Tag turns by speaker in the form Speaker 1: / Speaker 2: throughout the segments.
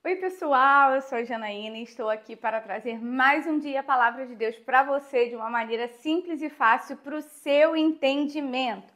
Speaker 1: Oi pessoal, eu sou a Janaína e estou aqui para trazer mais um dia a Palavra de Deus para você de uma maneira simples e fácil para o seu entendimento.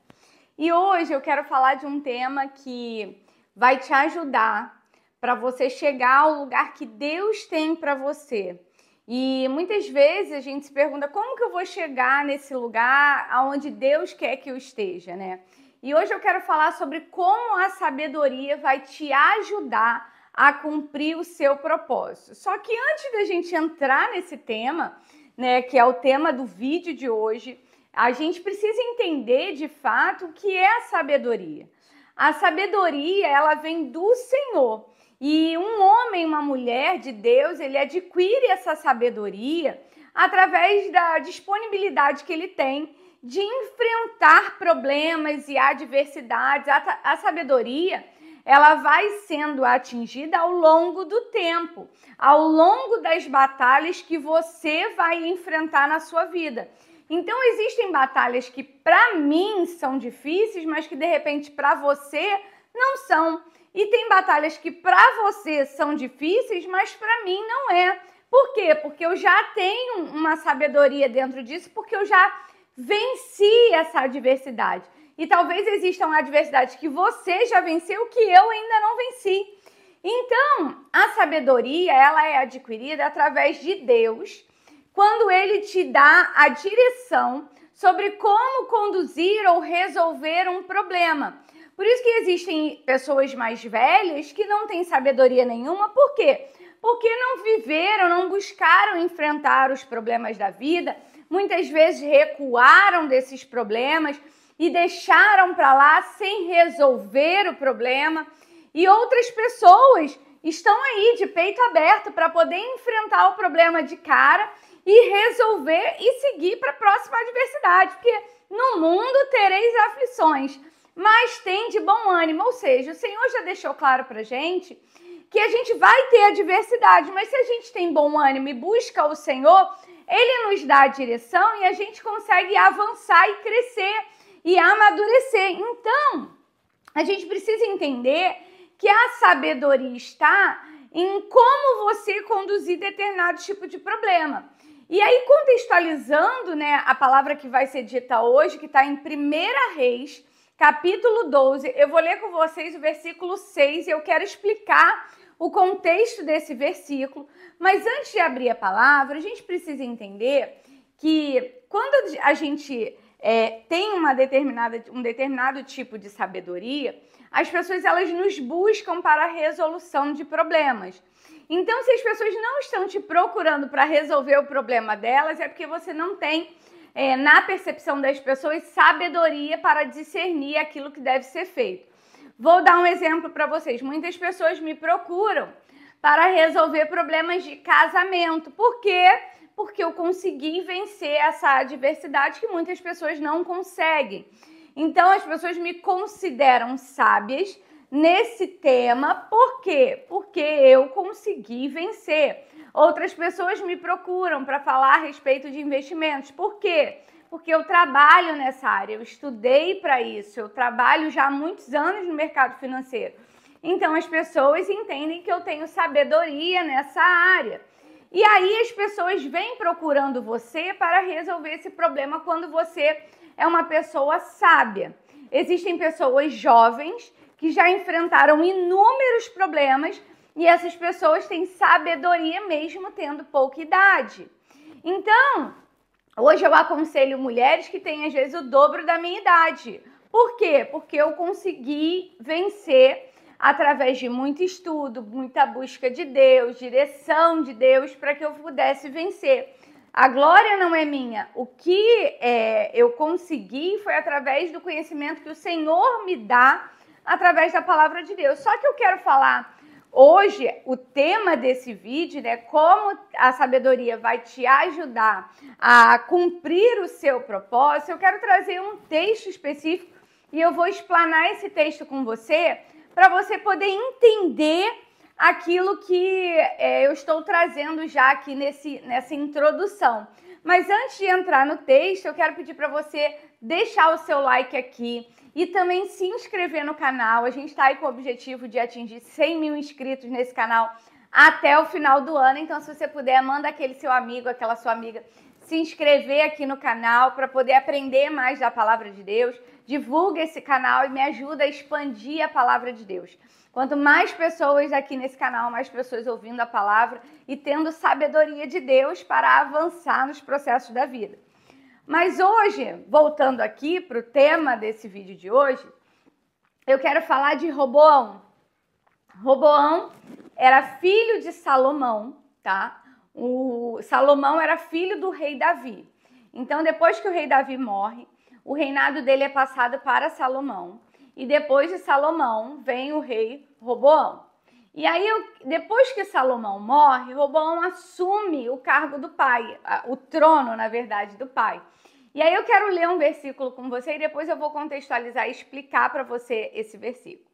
Speaker 1: E hoje eu quero falar de um tema que vai te ajudar para você chegar ao lugar que Deus tem para você. E muitas vezes a gente se pergunta como que eu vou chegar nesse lugar aonde Deus quer que eu esteja, né? E hoje eu quero falar sobre como a sabedoria vai te ajudar a cumprir o seu propósito. Só que antes da gente entrar nesse tema, né, que é o tema do vídeo de hoje, a gente precisa entender de fato o que é a sabedoria. A sabedoria, ela vem do Senhor. E um homem, uma mulher de Deus, ele adquire essa sabedoria através da disponibilidade que ele tem de enfrentar problemas e adversidades. A sabedoria, ela vai sendo atingida ao longo do tempo, ao longo das batalhas que você vai enfrentar na sua vida. Então, existem batalhas que para mim são difíceis, mas que de repente para você não são. E tem batalhas que para você são difíceis, mas para mim não é. Por quê? Porque eu já tenho uma sabedoria dentro disso, porque eu já venci essa adversidade. E talvez existam adversidades que você já venceu que eu ainda não venci. Então, a sabedoria, ela é adquirida através de Deus, quando Ele te dá a direção sobre como conduzir ou resolver um problema. Por isso que existem pessoas mais velhas que não têm sabedoria nenhuma. Por quê? Porque não viveram, não buscaram enfrentar os problemas da vida, muitas vezes recuaram desses problemas e deixaram para lá sem resolver o problema. E outras pessoas estão aí de peito aberto para poder enfrentar o problema de cara e resolver e seguir para a próxima adversidade. Porque no mundo tereis aflições, mas tem de bom ânimo. Ou seja, o Senhor já deixou claro para a gente que a gente vai ter adversidade, mas se a gente tem bom ânimo e busca o Senhor, Ele nos dá a direção e a gente consegue avançar e crescer e amadurecer. Então, a gente precisa entender que a sabedoria está em como você conduzir determinado tipo de problema. E aí, contextualizando, né, a palavra que vai ser dita hoje, que está em 1 Reis, capítulo 12, eu vou ler com vocês o versículo 6 e eu quero explicar o contexto desse versículo. Mas antes de abrir a palavra, a gente precisa entender que quando a gente tem um determinado tipo de sabedoria, as pessoas elas nos buscam para a resolução de problemas. Então, se as pessoas não estão te procurando para resolver o problema delas, é porque você não tem, na percepção das pessoas, sabedoria para discernir aquilo que deve ser feito. Vou dar um exemplo para vocês. Muitas pessoas me procuram para resolver problemas de casamento. Por quê? Porque eu consegui vencer essa adversidade que muitas pessoas não conseguem. Então, as pessoas me consideram sábias nesse tema. Por quê? Porque eu consegui vencer. Outras pessoas me procuram para falar a respeito de investimentos. Por quê? Porque eu trabalho nessa área, eu estudei para isso, eu trabalho já há muitos anos no mercado financeiro. Então, as pessoas entendem que eu tenho sabedoria nessa área. E aí as pessoas vêm procurando você para resolver esse problema quando você é uma pessoa sábia. Existem pessoas jovens que já enfrentaram inúmeros problemas e essas pessoas têm sabedoria mesmo tendo pouca idade. Então, hoje eu aconselho mulheres que têm às vezes o dobro da minha idade. Por quê? Porque eu consegui vencer através de muito estudo, muita busca de Deus, direção de Deus, para que eu pudesse vencer. A glória não é minha. O que eu consegui foi através do conhecimento que o Senhor me dá através da palavra de Deus. Só que eu quero falar hoje, o tema desse vídeo, né, como a sabedoria vai te ajudar a cumprir o seu propósito. Eu quero trazer um texto específico e eu vou explanar esse texto com você para você poder entender aquilo que eu estou trazendo já aqui nessa introdução. Mas antes de entrar no texto, eu quero pedir para você deixar o seu like aqui e também se inscrever no canal. A gente está aí com o objetivo de atingir 100 mil inscritos nesse canal até o final do ano. Então, se você puder, manda aquele seu amigo, aquela sua amiga se inscrever aqui no canal para poder aprender mais da palavra de Deus. Divulga esse canal e me ajuda a expandir a palavra de Deus. Quanto mais pessoas aqui nesse canal, mais pessoas ouvindo a palavra e tendo sabedoria de Deus para avançar nos processos da vida. Mas hoje, voltando aqui para o tema desse vídeo de hoje, eu quero falar de Roboão. Roboão era filho de Salomão, tá? O Salomão era filho do rei Davi. Então, depois que o rei Davi morre, o reinado dele é passado para Salomão. E depois de Salomão vem o rei Roboão. E aí, depois que Salomão morre, Roboão assume o cargo do pai, o trono, na verdade, do pai. E aí eu quero ler um versículo com você e depois eu vou contextualizar e explicar para você esse versículo.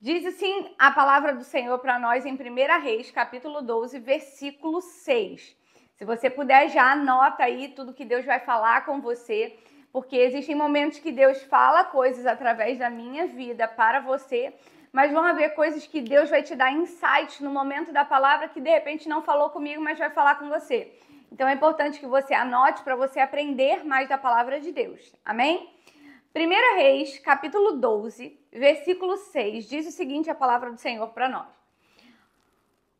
Speaker 1: Diz assim a palavra do Senhor para nós em 1 Reis, capítulo 12, versículo 6. Se você puder, já anota aí tudo que Deus vai falar com você, porque existem momentos que Deus fala coisas através da minha vida para você, mas vão haver coisas que Deus vai te dar insight no momento da palavra que de repente não falou comigo, mas vai falar com você. Então é importante que você anote para você aprender mais da palavra de Deus. Amém? 1 Reis, capítulo 12, versículo 6, diz o seguinte a palavra do Senhor para nós.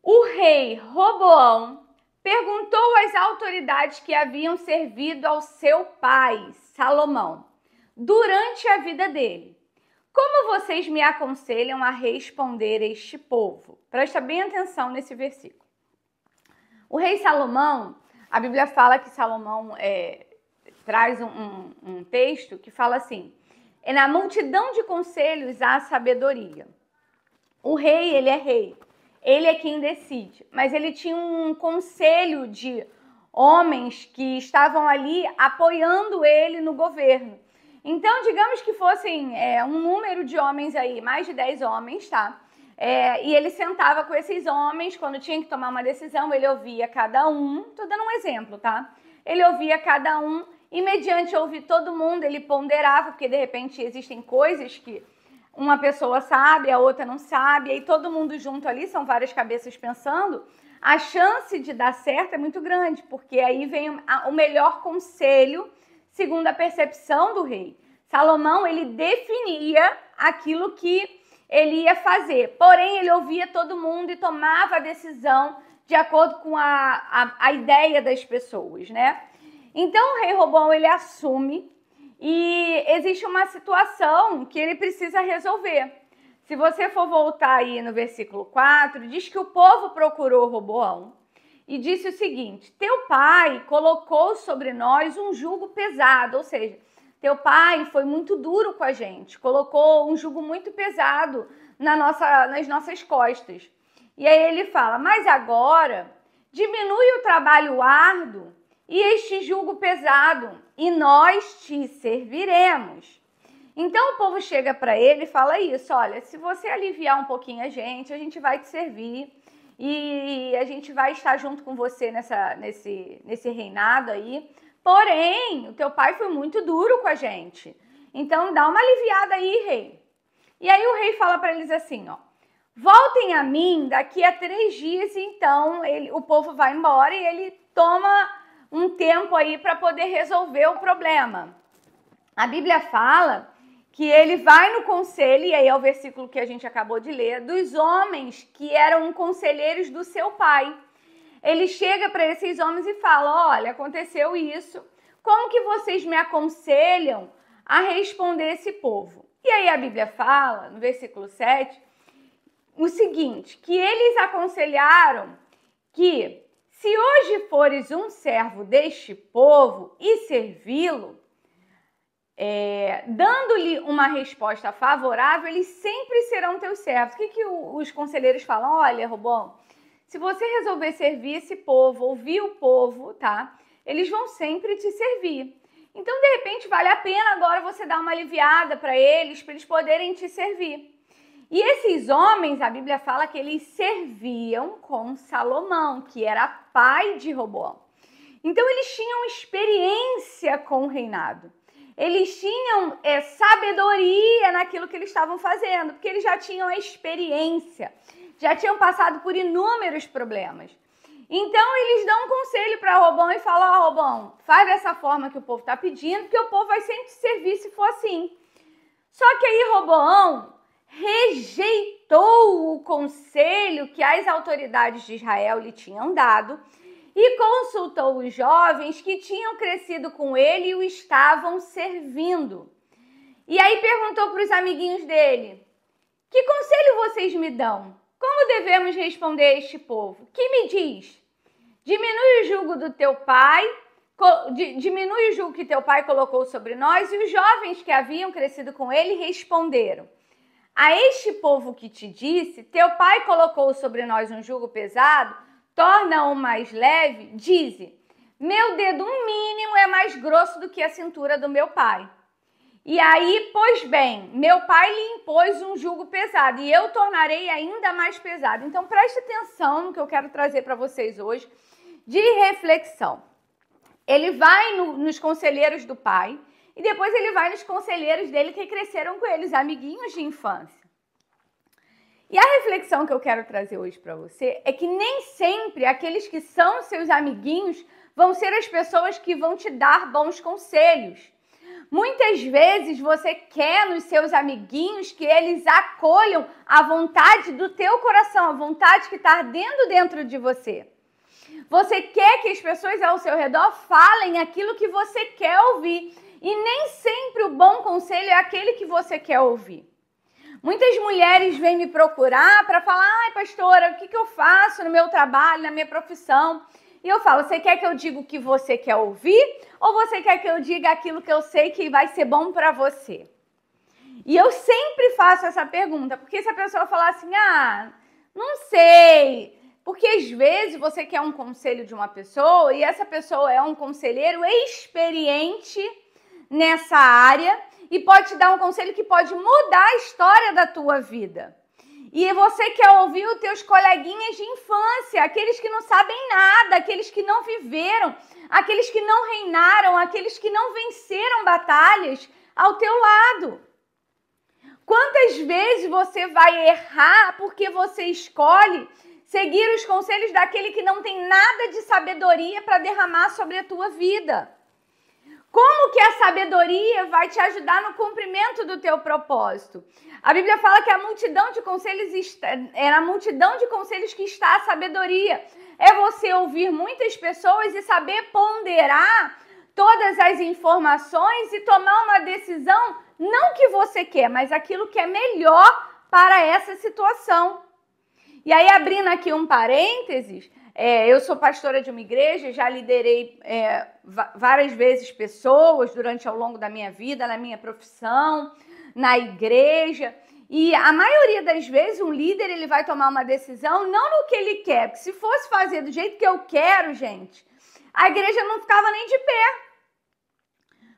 Speaker 1: O rei Roboão perguntou às autoridades que haviam servido ao seu pai, Salomão, durante a vida dele: como vocês me aconselham a responder este povo? Presta bem atenção nesse versículo. O rei Salomão, a Bíblia fala que Salomão traz um texto que fala assim: na multidão de conselhos há sabedoria. O rei, ele é rei. Ele é quem decide, mas ele tinha um conselho de homens que estavam ali apoiando ele no governo. Então, digamos que fossem um número de homens aí, mais de 10 homens, tá? E ele sentava com esses homens, quando tinha que tomar uma decisão, ele ouvia cada um. Tô dando um exemplo, tá? Ele ouvia cada um e, mediante ouvir todo mundo, ele ponderava, porque de repente existem coisas que uma pessoa sabe, a outra não sabe, e aí todo mundo junto ali, são várias cabeças pensando, a chance de dar certo é muito grande, porque aí vem o melhor conselho, segundo a percepção do rei. Salomão, ele definia aquilo que ele ia fazer, porém ele ouvia todo mundo e tomava a decisão de acordo com a ideia das pessoas, né? Então o rei Roboão, ele assume e existe uma situação que ele precisa resolver. Se você for voltar aí no versículo 4, diz que o povo procurou Roboão e disse o seguinte: teu pai colocou sobre nós um jugo pesado, ou seja, teu pai foi muito duro com a gente, colocou um jugo muito pesado nas nossas costas. E aí ele fala: mas agora diminui o trabalho árduo e este jugo pesado, e nós te serviremos. Então o povo chega para ele e fala isso: olha, se você aliviar um pouquinho a gente vai te servir e a gente vai estar junto com você nesse reinado aí. Porém, o teu pai foi muito duro com a gente, então dá uma aliviada aí, rei. E aí o rei fala para eles assim, ó: voltem a mim daqui a 3 dias, então o povo vai embora e ele toma um tempo aí para poder resolver o problema. A Bíblia fala que ele vai no conselho, e aí é o versículo que a gente acabou de ler, dos homens que eram conselheiros do seu pai. Ele chega para esses homens e fala: olha, aconteceu isso, como que vocês me aconselham a responder esse povo? E aí a Bíblia fala, no versículo 7, o seguinte, que eles aconselharam que se hoje fores um servo deste povo e servi-lo, dando-lhe uma resposta favorável, eles sempre serão teus servos. O que os conselheiros falam? Olha, Roboão, se você resolver servir esse povo, ouvir o povo, tá? Eles vão sempre te servir. Então, de repente, vale a pena agora você dar uma aliviada para eles poderem te servir. E esses homens, a Bíblia fala que eles serviam com Salomão, que era pai de Roboão. Então, eles tinham experiência com o reinado. Eles tinham sabedoria naquilo que eles estavam fazendo, porque eles já tinham a experiência já tinham passado por inúmeros problemas. Então eles dão um conselho para Roboão e falam: ó, Roboão, faz dessa forma que o povo está pedindo, porque o povo vai sempre te servir se for assim. Só que aí Roboão rejeitou o conselho que as autoridades de Israel lhe tinham dado e consultou os jovens que tinham crescido com ele e o estavam servindo. E aí perguntou para os amiguinhos dele: que conselho vocês me dão? Como devemos responder a este povo? Que me diz? Diminui o jugo do teu pai, diminui o jugo que teu pai colocou sobre nós. E os jovens que haviam crescido com ele responderam: a este povo que te disse, teu pai colocou sobre nós um jugo pesado, torna-o mais leve, dize, meu dedo mínimo é mais grosso do que a cintura do meu pai. E aí, pois bem, meu pai lhe impôs um jugo pesado e eu tornarei ainda mais pesado. Então, preste atenção no que eu quero trazer para vocês hoje de reflexão. Ele vai nos conselheiros do pai e depois ele vai nos conselheiros dele que cresceram com eles, amiguinhos de infância. E a reflexão que eu quero trazer hoje para você é que nem sempre aqueles que são seus amiguinhos vão ser as pessoas que vão te dar bons conselhos. Muitas vezes você quer nos seus amiguinhos que eles acolham a vontade do teu coração, a vontade que está ardendo dentro de você. Você quer que as pessoas ao seu redor falem aquilo que você quer ouvir. E nem sempre o bom conselho é aquele que você quer ouvir. Muitas mulheres vêm me procurar para falar: ai, pastora, o que eu faço no meu trabalho, na minha profissão? E eu falo: você quer que eu diga o que você quer ouvir? Ou você quer que eu diga aquilo que eu sei que vai ser bom para você? E eu sempre faço essa pergunta, porque se a pessoa falar assim: ah, não sei, porque às vezes você quer um conselho de uma pessoa e essa pessoa é um conselheiro experiente nessa área e pode te dar um conselho que pode mudar a história da tua vida. E você quer ouvir os teus coleguinhas de infância, aqueles que não sabem nada, aqueles que não viveram, aqueles que não reinaram, aqueles que não venceram batalhas ao teu lado. Quantas vezes você vai errar porque você escolhe seguir os conselhos daquele que não tem nada de sabedoria para derramar sobre a tua vida? Como que a sabedoria vai te ajudar no cumprimento do teu propósito? A Bíblia fala que a multidão de conselhos é na multidão de conselhos que está a sabedoria. É você ouvir muitas pessoas e saber ponderar todas as informações e tomar uma decisão, não que você quer, mas aquilo que é melhor para essa situação. E aí, abrindo aqui um parênteses, eu sou pastora de uma igreja, já liderei várias vezes pessoas durante ao longo da minha vida, na minha profissão, na igreja. E a maioria das vezes um líder ele vai tomar uma decisão não no que ele quer, porque se fosse fazer do jeito que eu quero, gente, a igreja não ficava nem de pé.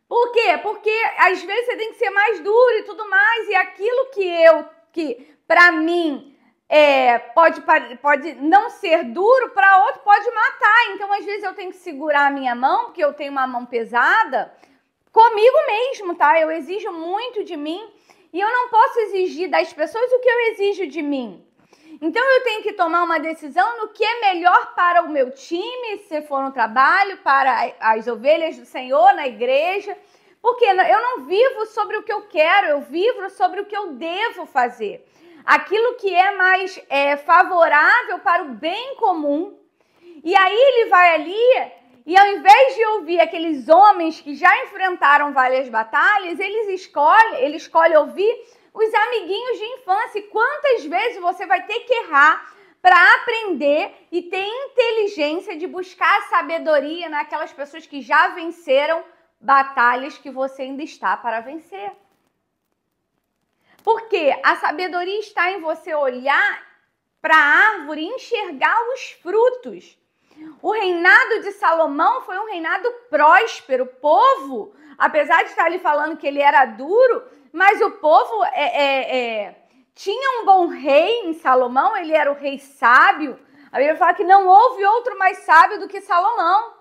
Speaker 1: Por quê? Porque às vezes você tem que ser mais duro e tudo mais, e aquilo que para mim pode não ser duro, para outro pode matar. Então, às vezes, eu tenho que segurar a minha mão, porque eu tenho uma mão pesada, comigo mesmo, tá? Eu exijo muito de mim e eu não posso exigir das pessoas o que eu exijo de mim. Então, eu tenho que tomar uma decisão no que é melhor para o meu time, se for no trabalho, para as ovelhas do Senhor, na igreja, porque eu não vivo sobre o que eu quero, eu vivo sobre o que eu devo fazer. Aquilo que é mais favorável para o bem comum. E aí ele vai ali e ao invés de ouvir aqueles homens que já enfrentaram várias batalhas, ele escolhe ouvir os amiguinhos de infância. E quantas vezes você vai ter que errar para aprender e ter inteligência de buscar sabedoria naquelas pessoas que já venceram batalhas que você ainda está para vencer. Porque a sabedoria está em você olhar para a árvore e enxergar os frutos. O reinado de Salomão foi um reinado próspero. O povo, apesar de estar ali falando que ele era duro, mas o povo tinha um bom rei em Salomão, ele era o rei sábio. A Bíblia fala que não houve outro mais sábio do que Salomão.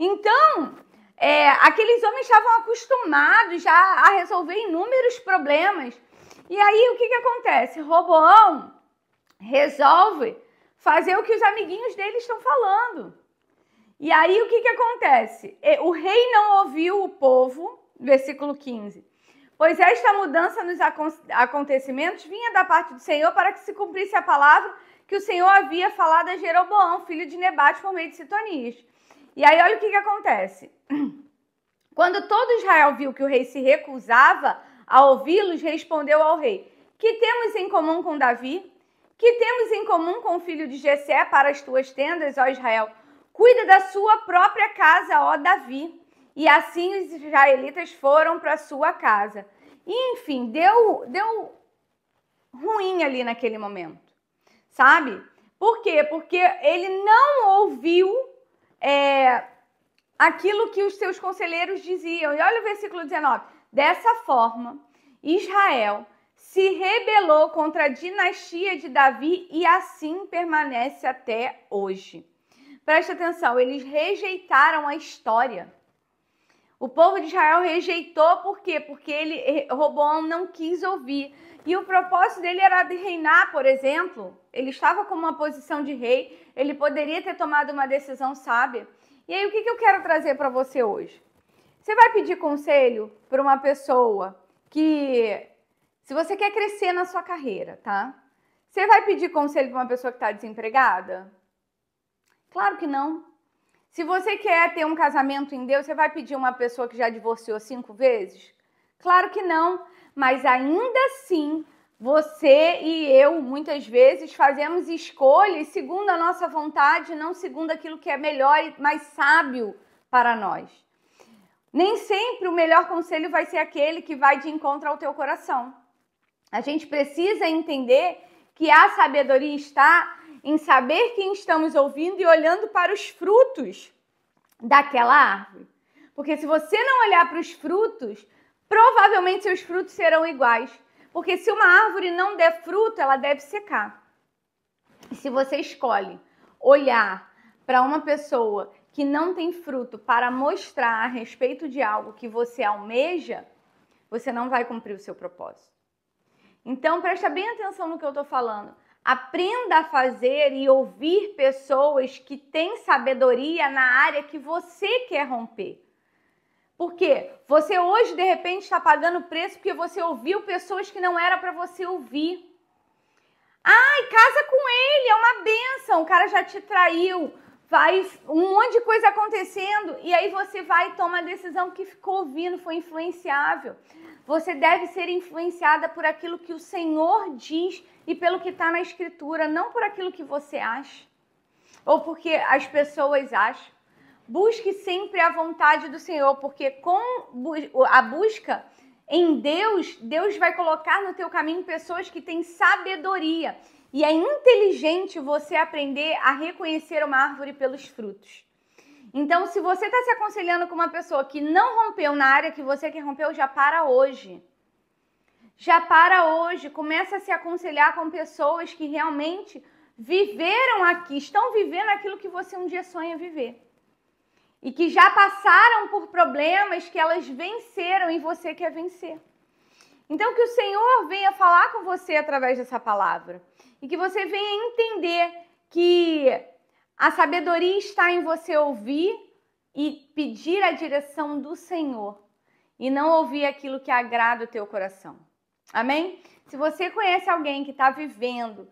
Speaker 1: Então, aqueles homens estavam acostumados já a resolver inúmeros problemas. E aí, o que acontece? Roboão resolve fazer o que os amiguinhos dele estão falando. E aí o que acontece? O rei não ouviu o povo, versículo 15. Pois esta mudança nos acontecimentos vinha da parte do Senhor para que se cumprisse a palavra que o Senhor havia falado a Jeroboão, filho de Nebate, por meio de Sitonias. E aí olha o que acontece. Quando todo Israel viu que o rei se recusava a ouvi-los, respondeu ao rei: que temos em comum com Davi? Que temos em comum com o filho de Jessé para as tuas tendas, ó Israel? Cuida da sua própria casa, ó Davi. E assim os israelitas foram para sua casa. E, enfim, deu ruim ali naquele momento, sabe? Por quê? Porque ele não ouviu aquilo que os seus conselheiros diziam. E olha o versículo 19. Dessa forma, Israel se rebelou contra a dinastia de Davi e assim permanece até hoje. Preste atenção, eles rejeitaram a história. O povo de Israel rejeitou, por quê? Porque Roboão não quis ouvir. E o propósito dele era de reinar, por exemplo. Ele estava com uma posição de rei, ele poderia ter tomado uma decisão sábia. E aí, o que eu quero trazer para você hoje? Você vai pedir conselho para uma pessoa que, se você quer crescer na sua carreira, tá? Você vai pedir conselho para uma pessoa que está desempregada? Claro que não. Se você quer ter um casamento em Deus, você vai pedir uma pessoa que já divorciou 5 vezes? Claro que não. Mas ainda assim, você e eu, muitas vezes, fazemos escolhas segundo a nossa vontade, não segundo aquilo que é melhor e mais sábio para nós. Nem sempre o melhor conselho vai ser aquele que vai de encontro ao teu coração. A gente precisa entender que a sabedoria está em saber quem estamos ouvindo e olhando para os frutos daquela árvore. Porque se você não olhar para os frutos, provavelmente seus frutos serão iguais. Porque se uma árvore não der fruto, ela deve secar. E se você escolhe olhar para uma pessoa que não tem fruto para mostrar a respeito de algo que você almeja, você não vai cumprir o seu propósito. Então, presta bem atenção no que eu estou falando. Aprenda a fazer e ouvir pessoas que têm sabedoria na área que você quer romper. Por quê? Você hoje, de repente, está pagando preço porque você ouviu pessoas que não era para você ouvir. Ai, casa com ele, é uma bênção, o cara já te traiu, vai um monte de coisa acontecendo e aí você vai e toma a decisão que ficou ouvindo, foi influenciável. Você deve ser influenciada por aquilo que o Senhor diz e pelo que está na Escritura, não por aquilo que você acha ou porque as pessoas acham. Busque sempre a vontade do Senhor, porque com a busca em Deus, Deus vai colocar no teu caminho pessoas que têm sabedoria. E é inteligente você aprender a reconhecer uma árvore pelos frutos. Então, se você está se aconselhando com uma pessoa que não rompeu na área que você quer romper, já para hoje. Já para hoje. Começa a se aconselhar com pessoas que realmente viveram aqui, estão vivendo aquilo que você um dia sonha viver. E que já passaram por problemas que elas venceram e você quer vencer. Então, que o Senhor venha falar com você através dessa palavra. E que você venha entender que a sabedoria está em você ouvir e pedir a direção do Senhor. E não ouvir aquilo que agrada o teu coração. Amém? Se você conhece alguém que está vivendo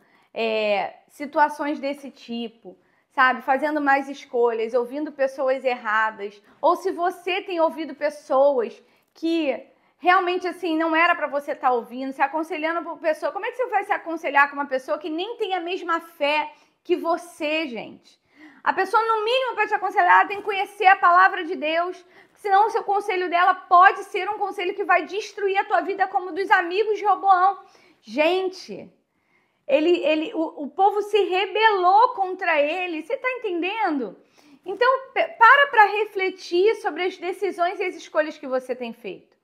Speaker 1: situações desse tipo, sabe, fazendo mais escolhas, ouvindo pessoas erradas, ou se você tem ouvido pessoas que realmente assim não era para você estar ouvindo, se aconselhando por pessoa, como é que você vai se aconselhar com uma pessoa que nem tem a mesma fé que você, gente? A pessoa, no mínimo, para te aconselhar, ela tem que conhecer a palavra de Deus, senão o seu conselho dela pode ser um conselho que vai destruir a tua vida como dos amigos de Roboão. Gente, o povo se rebelou contra ele, você está entendendo? Então, para refletir sobre as decisões e as escolhas que você tem feito.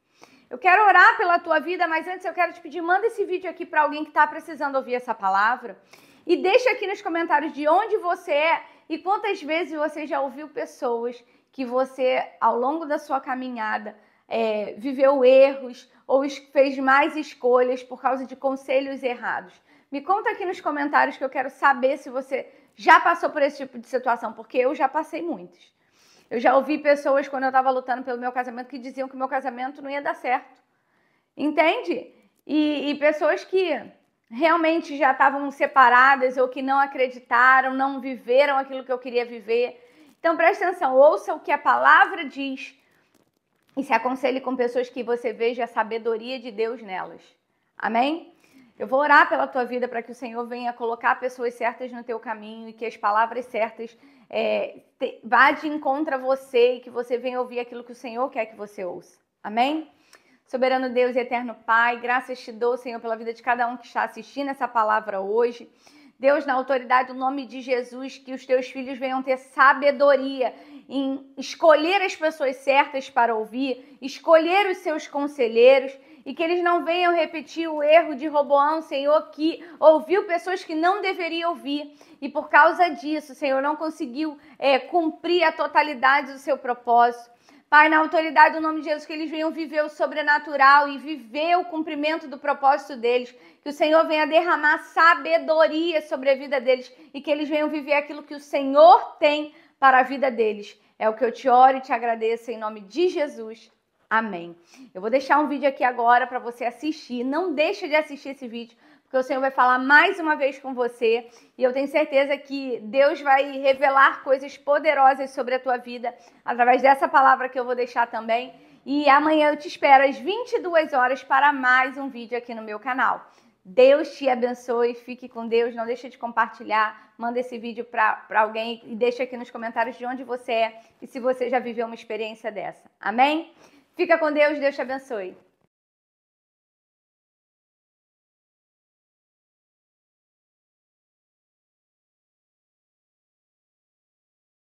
Speaker 1: Eu quero orar pela tua vida, mas antes eu quero te pedir, manda esse vídeo aqui para alguém que está precisando ouvir essa palavra. E deixa aqui nos comentários de onde você é e quantas vezes você já ouviu pessoas que você, ao longo da sua caminhada, viveu erros ou fez mais escolhas por causa de conselhos errados. Me conta aqui nos comentários que eu quero saber se você já passou por esse tipo de situação, porque eu já passei muitos. Eu já ouvi pessoas, quando eu estava lutando pelo meu casamento, que diziam que o meu casamento não ia dar certo. Entende? E pessoas que realmente já estavam separadas ou que não acreditaram, não viveram aquilo que eu queria viver. Então, preste atenção, ouça o que a palavra diz e se aconselhe com pessoas que você veja a sabedoria de Deus nelas. Amém? Eu vou orar pela tua vida para que o Senhor venha colocar pessoas certas no teu caminho e que as palavras certas vá de encontro a você e que você venha ouvir aquilo que o Senhor quer que você ouça. Amém? Soberano Deus e eterno Pai, graças te dou, Senhor, pela vida de cada um que está assistindo essa palavra hoje. Deus, na autoridade do nome de Jesus, que os teus filhos venham ter sabedoria em escolher as pessoas certas para ouvir, escolher os seus conselheiros e que eles não venham repetir o erro de Roboão, Senhor, que ouviu pessoas que não deveria ouvir e por causa disso, Senhor, não conseguiu cumprir a totalidade do seu propósito. Pai, na autoridade do nome de Jesus, que eles venham viver o sobrenatural e viver o cumprimento do propósito deles. Que o Senhor venha derramar sabedoria sobre a vida deles e que eles venham viver aquilo que o Senhor tem para a vida deles. É o que eu te oro e te agradeço em nome de Jesus. Amém. Eu vou deixar um vídeo aqui agora para você assistir. Não deixa de assistir esse vídeo, porque o Senhor vai falar mais uma vez com você e eu tenho certeza que Deus vai revelar coisas poderosas sobre a tua vida através dessa palavra que eu vou deixar também. E amanhã eu te espero às 22 horas para mais um vídeo aqui no meu canal. Deus te abençoe, fique com Deus, não deixa de compartilhar, manda esse vídeo para alguém e deixa aqui nos comentários de onde você é e se você já viveu uma experiência dessa. Amém? Fica com Deus, Deus te abençoe.